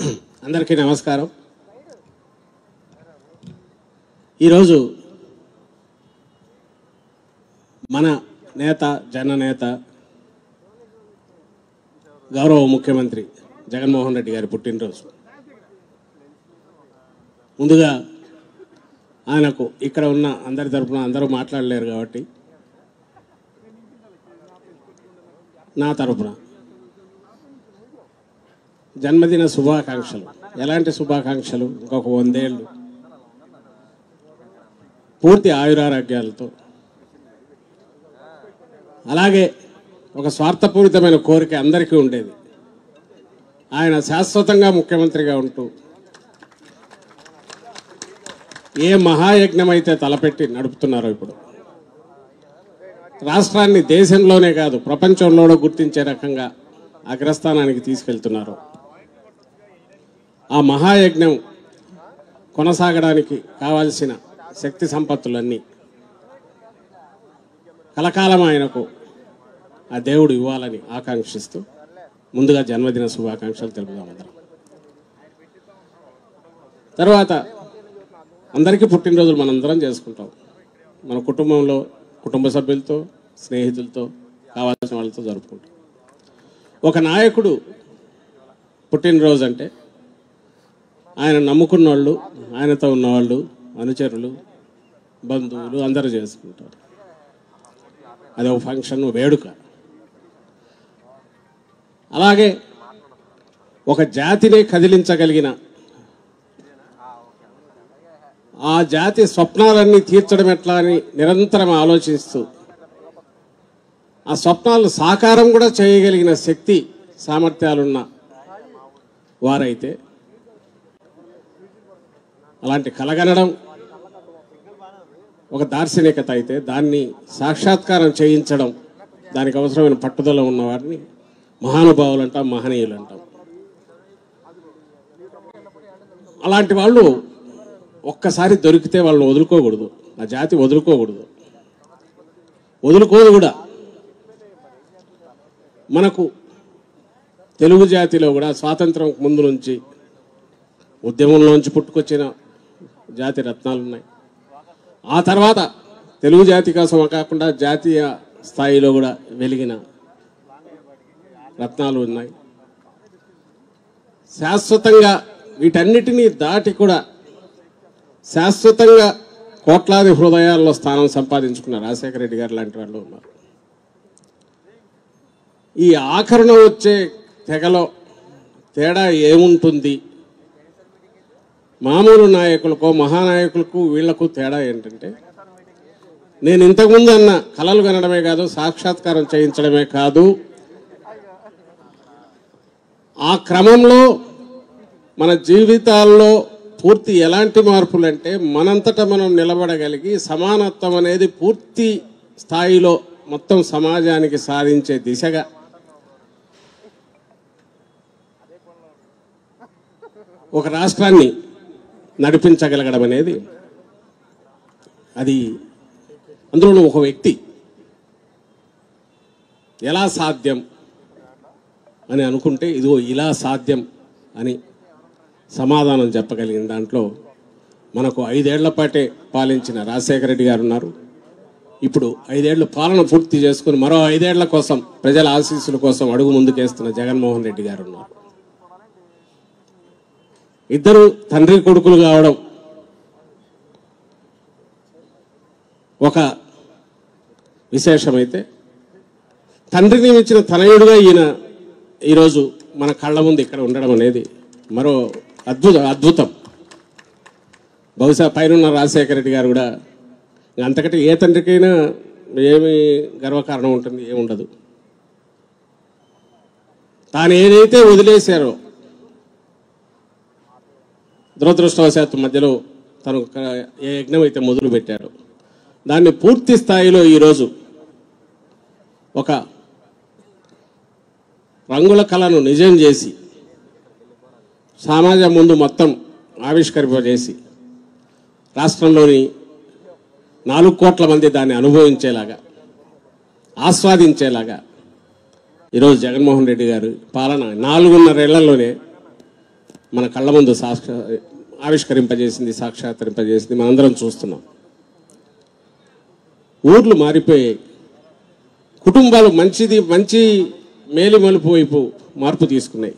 అందరికీ నమస్కారం. ఈరోజు మన నేత జననేత గౌరవ ముఖ్యమంత్రి జగన్మోహన్ రెడ్డి గారి పుట్టినరోజు. ముందుగా ఆయనకు ఇక్కడ ఉన్న అందరి తరపున అందరూ మాట్లాడలేరు కాబట్టి నా తరపున జన్మదిన శుభాకాంక్షలు. ఎలాంటి శుభాకాంక్షలు? ఇంకొక 100 ఏళ్ళు పూర్తి ఆయురారోగ్యాలతో, అలాగే ఒక స్వార్థపూరితమైన కోరిక అందరికీ ఉండేది. ఆయన శాశ్వతంగా ముఖ్యమంత్రిగా ఉంటూ ఏ మహాయజ్ఞం అయితే తలపెట్టి నడుపుతున్నారో ఇప్పుడు రాష్ట్రాన్ని దేశంలోనే కాదు ప్రపంచంలోనూ గుర్తించే రకంగా అగ్రస్థానానికి తీసుకెళ్తున్నారు. ఆ మహాయజ్ఞం కొనసాగడానికి కావాల్సిన శక్తి సంపత్తులన్నీ కలకాలం ఆయనకు ఆ దేవుడు ఇవ్వాలని ఆకాంక్షిస్తూ ముందుగా జన్మదిన శుభాకాంక్షలు తెలుపుదాం అందరం. తర్వాత అందరికీ పుట్టినరోజులు మనందరం చేసుకుంటాం. మన కుటుంబంలో కుటుంబ సభ్యులతో, స్నేహితులతో, కావాల్సిన వాళ్ళతో జరుపుకుంటాం. ఒక నాయకుడు పుట్టినరోజు అంటే ఆయన నమ్ముకున్న వాళ్ళు, ఆయనతో ఉన్నవాళ్ళు, అనుచరులు, బంధువులు అందరూ చేసుకుంటారు. అది ఒక ఫంక్షన్, వేడుక. అలాగే ఒక జాతిని కదిలించగలిగిన, ఆ జాతి స్వప్నాలన్నీ తీర్చడం ఎట్లా అని నిరంతరం ఆలోచిస్తూ ఆ స్వప్నాలు సాకారం కూడా చేయగలిగిన శక్తి సామర్థ్యాలున్న వారైతే, అలాంటి కలగనడం ఒక దార్శనికత అయితే, దాన్ని సాక్షాత్కారం చేయించడం, దానికి అవసరమైన పట్టుదల ఉన్నవారిని మహానుభావులు అంటాం, మహనీయులు అంటాం. అలాంటి వాళ్ళు ఒక్కసారి దొరికితే వాళ్ళని వదులుకోకూడదు. ఆ జాతి వదులుకోకూడదు, వదులుకోదు కూడా. మనకు తెలుగు జాతిలో కూడా స్వాతంత్రం ముందు నుంచి ఉద్యమంలోంచి పుట్టుకొచ్చిన జాతి రత్నాలు ఉన్నాయి. ఆ తర్వాత తెలుగు జాతి కోసం కాకుండా జాతీయ స్థాయిలో కూడా వెలిగిన రత్నాలు ఉన్నాయి. శాశ్వతంగా వీటన్నిటినీ దాటి కూడా శాశ్వతంగా కోట్లాది హృదయాల్లో స్థానం సంపాదించుకున్న రాజశేఖర రెడ్డి గారు లాంటి వాళ్ళు ఉన్నారు. ఈ ఆఖరణ వచ్చే తెగలో తేడా ఏముంటుంది? మామూలు నాయకులకు, మహానాయకులకు, వీళ్లకు తేడా ఏంటంటే, నేను ఇంతకుముందు అన్న కలలు కనడమే కాదు, సాక్షాత్కారం చేయించడమే కాదు, ఆ క్రమంలో మన జీవితాల్లో పూర్తి ఎలాంటి మార్పులు అంటే, మనంతటా మనం నిలబడగలిగి సమానత్వం అనేది పూర్తి స్థాయిలో మొత్తం సమాజానికి సాధించే దిశగా ఒక రాష్ట్రాన్ని నడిపించగలగడం అనేది, అది అందులో ఒక వ్యక్తి ఎలా సాధ్యం అని అనుకుంటే, ఇదిగో ఇలా సాధ్యం అని సమాధానం చెప్పగలిగిన దాంట్లో మనకు 5 ఏళ్ల పాటే పాలించిన రాజశేఖర రెడ్డి గారు ఉన్నారు. ఇప్పుడు 5 ఏళ్ల పాలన పూర్తి చేసుకుని మరో 5 ఏళ్ల కోసం ప్రజల ఆశీస్సుల కోసం అడుగు ముందుకేస్తున్న జగన్మోహన్ రెడ్డి గారు ఉన్నారు. ఇద్దరు తండ్రి కొడుకులు కావడం ఒక విశేషమైతే, తండ్రిని మించిన తనయుడుగా ఈయన ఈరోజు మన కళ్ళ ముందు ఇక్కడ ఉండడం అనేది మరో అద్భుతం. బహుశా పైన రాజశేఖర రెడ్డి గారు కూడా అంతకంటే ఏ తండ్రికైనా ఏమి గర్వకారణం ఉంటుంది? ఏముండదు. తాను ఏదైతే వదిలేశారో, దురదృష్టవశాత్తు మధ్యలో తను ఏ యజ్ఞం అయితే మొదలు పెట్టాడో, దాన్ని పూర్తి స్థాయిలో ఈరోజు ఒక రంగుల కళను నిజం చేసి సమాజం ముందు మొత్తం ఆవిష్కరింపజేసి రాష్ట్రంలోని 4 కోట్ల మంది దాన్ని అనుభవించేలాగా, ఆస్వాదించేలాగా ఈరోజు జగన్మోహన్ రెడ్డి గారు పాలన 4.5 ఏళ్లలోనే మన కళ్ళ ముందు ఆవిష్కరింపజేసింది, సాక్షాత్కరింపజేసింది మనందరం చూస్తున్నాం. ఊర్లు మారిపోయాయి, కుటుంబాలు మంచి మేలిమలుపు వైపు మార్పు తీసుకున్నాయి.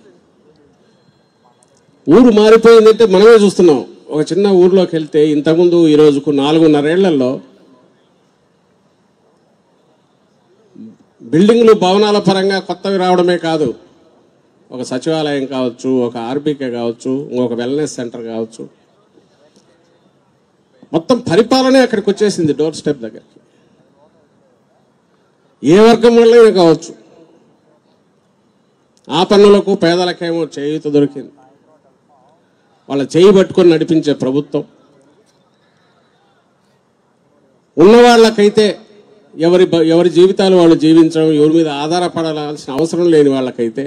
ఊరు మారిపోయిందంటే మనమే చూస్తున్నాం. ఒక చిన్న ఊర్లోకి వెళ్తే ఇంతకుముందు ఈ రోజుకు 4.5 ఏళ్లలో బిల్డింగ్లు భవనాల పరంగా కొత్తవి రావడమే కాదు, ఒక సచివాలయం కావచ్చు, ఒక ఆర్బీకే కావచ్చు, ఇంకొక వెల్నెస్ సెంటర్ కావచ్చు, మొత్తం పరిపాలనే అక్కడికి వచ్చేసింది, డోర్ స్టెప్ దగ్గరికి. ఏ వర్గం వల్లనే కావచ్చు, ఆ పన్నులకు పేదలకేమో చేయూత దొరికింది. వాళ్ళ చేయి పట్టుకొని నడిపించే ప్రభుత్వం, ఉన్నవాళ్ళకైతే ఎవరి జీవితాలు వాళ్ళు జీవించడం, ఎవరి మీద ఆధారపడాల్సిన అవసరం లేని వాళ్ళకైతే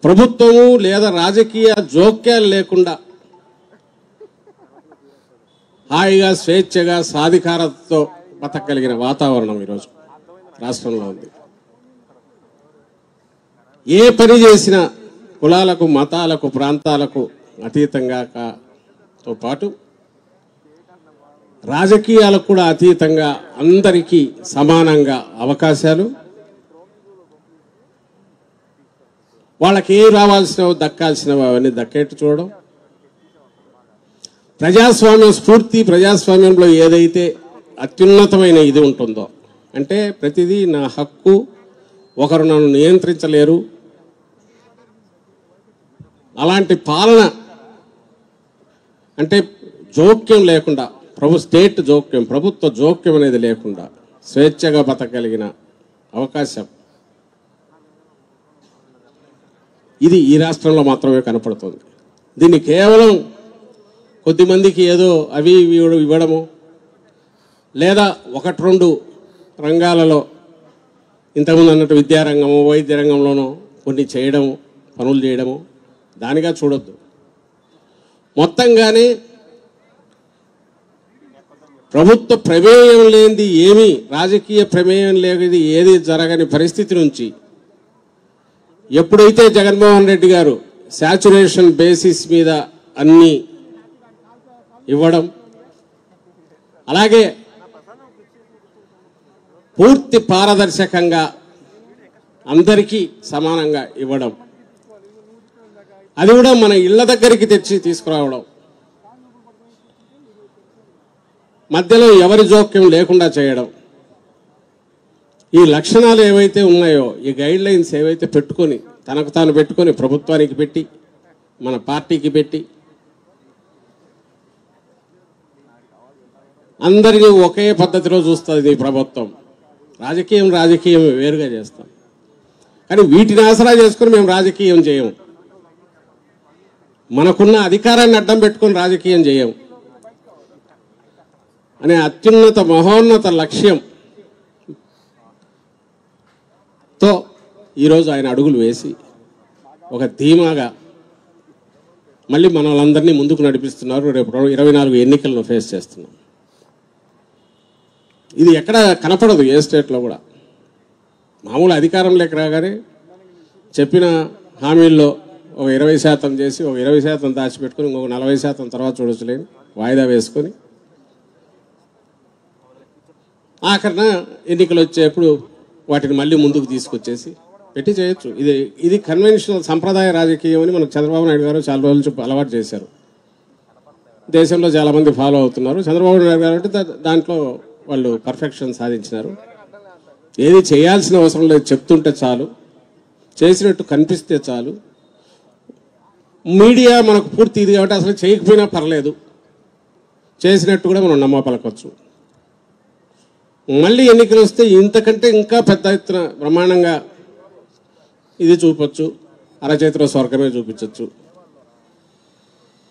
ప్రభుత్వము లేదా రాజకీయ జోక్యాలు లేకుండా హాయిగా స్వేచ్ఛగా సాధికారతతో బతకగలిగిన వాతావరణం ఈరోజు రాష్ట్రంలో ఉంది. ఏ పని చేసినా కులాలకు, మతాలకు, ప్రాంతాలకు అతీతంగాతో పాటు రాజకీయాలకు కూడా అతీతంగా అందరికీ సమానంగా అవకాశాలు, వాళ్ళకి ఏ రావాల్సినవి దక్కాల్సినవి అవన్నీ దక్కేట్టు చూడడం, ప్రజాస్వామ్యం స్ఫూర్తి, ప్రజాస్వామ్యంలో ఏదైతే అత్యున్నతమైన ఇది ఉంటుందో, అంటే ప్రతిదీ నా హక్కు, ఒకరు నన్ను నియంత్రించలేరు, అలాంటి పాలన, అంటే జోక్యం లేకుండా, స్టేట్ జోక్యం, ప్రభుత్వ జోక్యం అనేది లేకుండా స్వేచ్ఛగా బతకగలిగిన అవకాశం ఇది ఈ రాష్ట్రంలో మాత్రమే కనపడుతుంది. దీన్ని కేవలం కొద్దిమందికి ఏదో అవి ఇవ్వడము, లేదా 1-2 రంగాలలో ఇంతకుముందు అన్నట్టు విద్యారంగము, వైద్య రంగంలోనూ కొన్ని చేయడము, పనులు చేయడము దానిగా చూడొద్దు. మొత్తంగానే ప్రభుత్వ ప్రమేయం లేనిది ఏమీ, రాజకీయ ప్రమేయం లేనిది ఏది జరగని పరిస్థితి నుంచి ఎప్పుడైతే జగన్మోహన్ రెడ్డి గారు శాచురేషన్ బేసిస్ మీద అన్ని ఇవ్వడం, అలాగే పూర్తి పారదర్శకంగా అందరికీ సమానంగా ఇవ్వడం, అది కూడా మన ఇళ్ల దగ్గరికి తెచ్చి తీసుకురావడం, మధ్యలో ఎవరి జోక్యం లేకుండా చేయడం, ఈ లక్షణాలు ఏవైతే ఉన్నాయో, ఈ గైడ్ లైన్స్ ఏవైతే పెట్టుకొని తనకు తాను పెట్టుకొని ప్రభుత్వానికి పెట్టి మన పార్టీకి పెట్టి అందరినీ ఒకే పద్ధతిలో చూస్తుంది ఈ ప్రభుత్వం. రాజకీయం వేరుగా చేస్తాం, కానీ వీటిని ఆసరా చేసుకుని మేము రాజకీయం చేయము. మనకున్న అధికారాన్ని అడ్డం పెట్టుకుని రాజకీయం చేయము అనే అత్యున్నత మహోన్నత లక్ష్యంతో ఈరోజు ఆయన అడుగులు వేసి ఒక ధీమాగా మళ్ళీ మనలందరినీ ముందుకు నడిపిస్తున్నారు. రేపు 24 ఎన్నికలను ఫేస్ చేస్తున్నాం. ఇది ఎక్కడ కనపడదు, ఏ స్టేట్లో కూడా. మామూలు అధికారంలోకి రాగానే చెప్పిన హామీల్లో ఒక 20% చేసి ఒక 20% దాచిపెట్టుకుని ఇంకొక 40% తర్వాత చూడొచ్చులేని వాయిదా వేసుకొని ఆఖరణ ఎన్నికలు వచ్చేప్పుడు వాటిని మళ్ళీ ముందుకు తీసుకొచ్చేసి పెట్టి చేయొచ్చు. ఇది కన్వెన్షనల్ సంప్రదాయ రాజకీయం అని మనకు చంద్రబాబు నాయుడు గారు చాలా రోజులు అలవాటు చేశారు. దేశంలో చాలామంది ఫాలో అవుతున్నారు. చంద్రబాబు నాయుడు గారు అంటే దాంట్లో వాళ్ళు పర్ఫెక్షన్ సాధించినారు. ఏది చేయాల్సిన అవసరం లేదు, చెప్తుంటే చాలు, చేసినట్టు కనిపిస్తే చాలు. మీడియా మనకు పూర్తి ఇది కాబట్టి అసలు చేయకపోయినా పర్లేదు, చేసినట్టు కూడా మనం నమ్మపలకొచ్చు. మళ్ళీ ఎన్నికలు వస్తే ఇంతకంటే ఇంకా పెద్ద ఎత్తున బ్రహ్మాండంగా ఇది చూపొచ్చు, అరచేతిలో స్వర్గమే చూపించవచ్చు.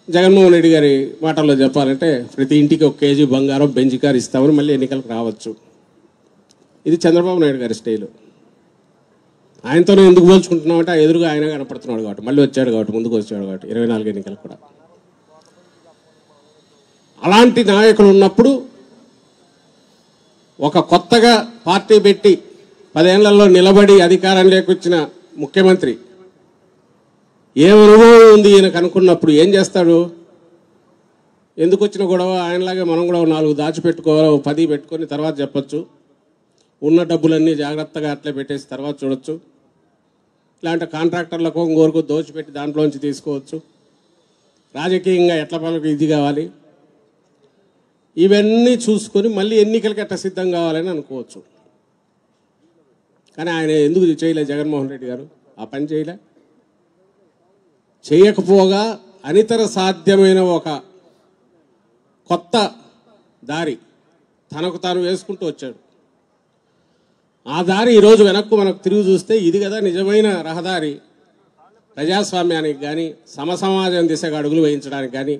జగన్మోహన్ రెడ్డి గారి మాటల్లో చెప్పాలంటే ప్రతి ఇంటికి 1 కేజీ బంగారం, బెంజ్ కార్ ఇస్తామని మళ్ళీ ఎన్నికలకు రావచ్చు. ఇది చంద్రబాబు నాయుడు గారి స్టైలు. ఆయనతోనే ఎందుకు పోల్చుకుంటున్నామంటే ఎదురుగా ఆయన కనపడుతున్నాడు కాబట్టి, మళ్ళీ వచ్చాడు కాబట్టి, ముందుకు వచ్చాడు కాబట్టి 24 ఎన్నికలు కూడా. అలాంటి నాయకులు ఉన్నప్పుడు ఒక కొత్తగా పార్టీ పెట్టి 10 ఏళ్లలో నిలబడి అధికారంలోకి వచ్చిన ముఖ్యమంత్రి ఏం అనుభవం ఉంది ఈయనకు అనుకున్నప్పుడు ఏం చేస్తాడు? ఎందుకు వచ్చిన గొడవ? ఆయనలాగే మనం కూడా 4 దాచిపెట్టుకోవాలి, 10 పెట్టుకొని తర్వాత చెప్పచ్చు. ఉన్న డబ్బులన్నీ జాగ్రత్తగా అట్లే పెట్టేసి తర్వాత చూడొచ్చు. ఇలాంటి కాంట్రాక్టర్లకు ఇంకోరకు దోచిపెట్టి దాంట్లోంచి తీసుకోవచ్చు. రాజకీయంగా ఎట్ల పనులకు ఇది కావాలి, ఇవన్నీ చూసుకొని మళ్ళీ ఎన్నికలకి ఎట్లా సిద్ధం కావాలని అనుకోవచ్చు. కానీ ఆయన ఎందుకు చేయలే? జగన్మోహన్ రెడ్డి గారు ఆ పని చేయలే. చేయకపోగా అనితర సాధ్యమైన ఒక కొత్త దారి తనకు తాను వేసుకుంటూ వచ్చాడు. ఆ దారి ఈరోజు వెనక్కు మనకు తిరిగి చూస్తే ఇది కదా నిజమైన రహదారి. ప్రజాస్వామ్యానికి కానీ సమసమాజం దిశగా అడుగులు వేయించడానికి కానీ